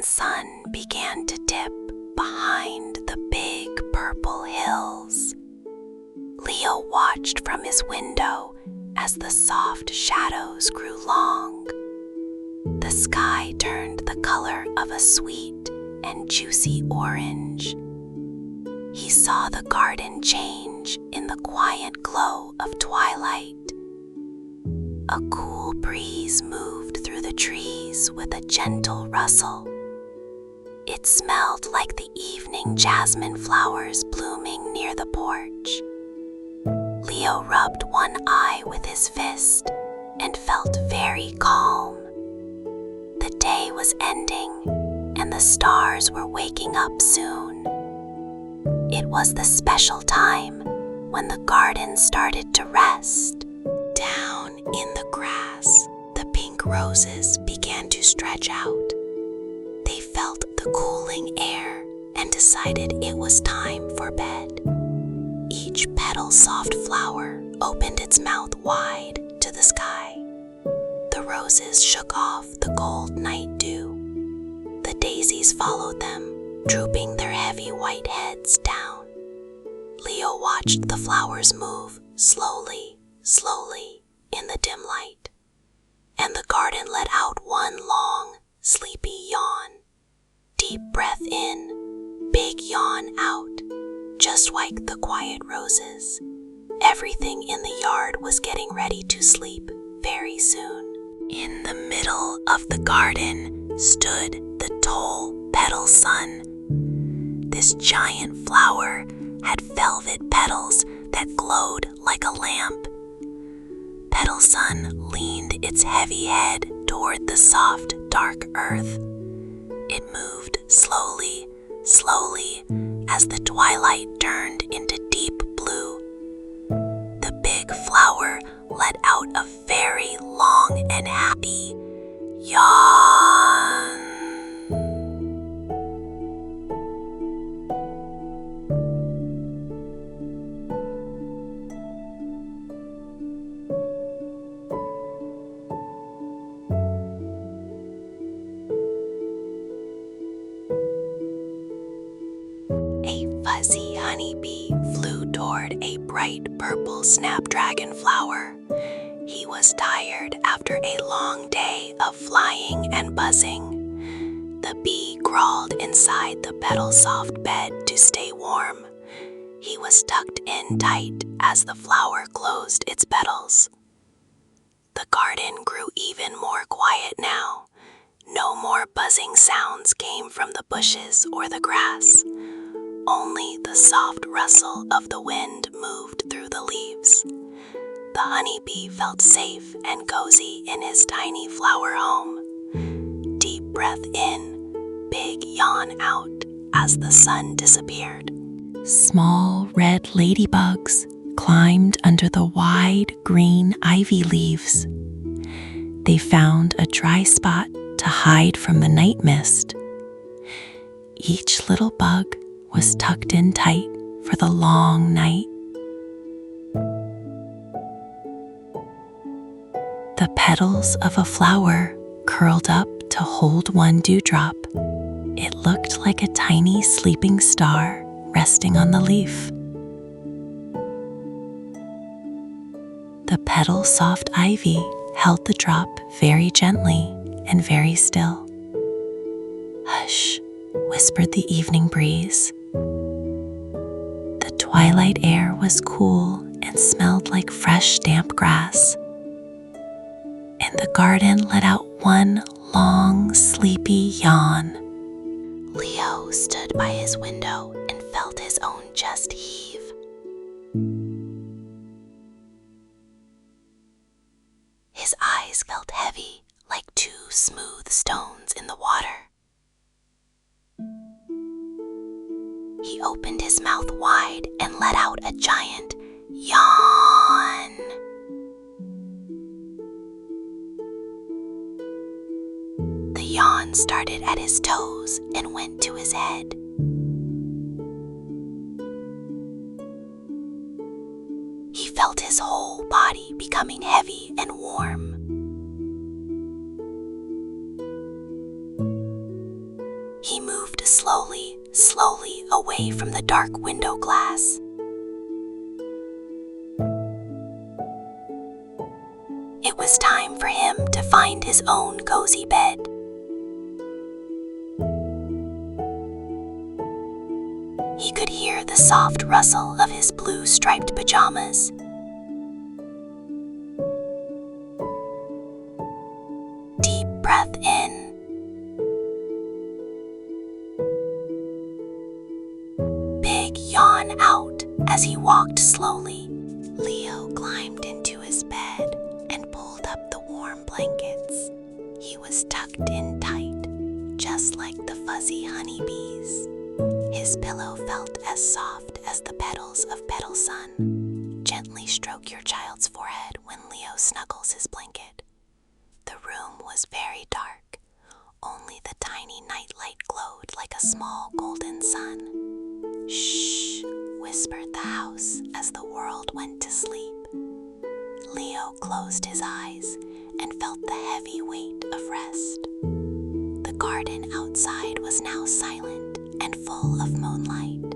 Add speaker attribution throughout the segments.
Speaker 1: sun began to dip behind the big purple hills. Leo watched from his window as the soft shadows grew long. The sky turned the color of a sweet and juicy orange. He saw the garden change in the quiet glow of twilight. A cool breeze moved through the trees with a gentle rustle. It smelled like the evening jasmine flowers blooming near the porch. Leo rubbed one eye with his fist and felt very calm. The day was ending, and the stars were waking up soon. It was the special time when the garden started to rest. Down in the grass, the pink roses began to stretch out. They felt the cooling air and decided it was time for bed. Each petal-soft flower opened its mouth wide to the sky. The roses shook off the gold night dew. The daisies followed them, drooping their heavy white heads down. Leo watched the flowers move slowly, slowly in the dim light, and the garden let out one long, sleepy yawn. Deep breath in, big yawn out, just like the quiet roses. Everything in the yard was getting ready to sleep very soon. In the middle of the garden stood the tall petal sun. This giant flower had velvet petals that glowed like a lamp. Petal Sun leaned its heavy head toward the soft, dark earth. It moved slowly, slowly, as the twilight turned into deep blue. The big flower let out a very long and happy yawn. A fuzzy honeybee flew toward a bright purple snapdragon flower. He was tired after a long day of flying and buzzing. The bee crawled inside the petal-soft bed to stay warm. He was tucked in tight as the flower closed its petals. The garden grew even more quiet now. No more buzzing sounds came from the bushes or the grass. Only the soft rustle of the wind moved through the leaves. The honeybee felt safe and cozy in his tiny flower home. Deep breath in, big yawn out as the sun disappeared. Small red ladybugs climbed under the wide green ivy leaves. They found a dry spot to hide from the night mist. Each little bug was tucked in tight for the long night. The petals of a flower curled up to hold one dewdrop. It looked like a tiny sleeping star resting on the leaf. The petal-soft ivy held the drop very gently and very still. "Hush," whispered the evening breeze. The twilight air was cool and smelled like fresh, damp grass. And the garden let out one long, sleepy yawn. Leo stood by his window and felt his own chest heave. His eyes felt heavy like two smooth stones in the water. He opened his mouth wide and let out a giant yawn. The yawn started at his toes and went to his head. He felt his whole body becoming heavy and warm. He moved slowly away from the dark window glass. It was time for him to find his own cozy bed. He could hear the soft rustle of his blue-striped pajamas. Deep breath in. Big yawn out as he walked slowly. Leo climbed into his bed and pulled up the warm blankets. He was tucked in tight, just like the fuzzy honeybees. His pillow felt as soft as the petals of petal sun. Gently stroke your child's forehead when Leo snuggles his blanket. The room was very dark. Only the tiny nightlight glowed like a small golden sun. Shh, whispered the house as the world went to sleep. Leo closed his eyes and felt the heavy weight of rest. The garden outside was now silent and full of moonlight.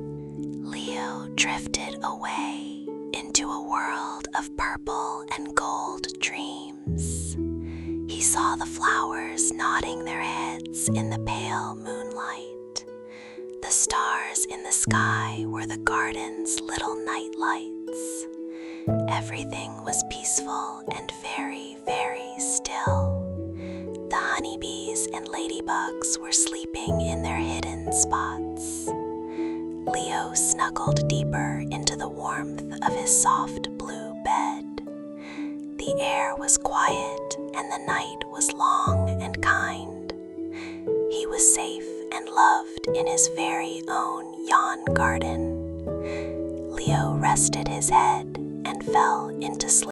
Speaker 1: Leo drifted away into a world of purple and gold dreams. He saw the flowers nodding their heads in the pale moonlight. The stars in the sky were the garden's little night lights. Everything was peaceful and very, very still. The honeybees and ladybugs were sleeping in their hidden spots. Leo snuggled deeper into the warmth of his soft blue bed. The air was quiet and the night was long and kind. He was safe and loved in his very own Yawn garden. Leo rested his head and fell into sleep.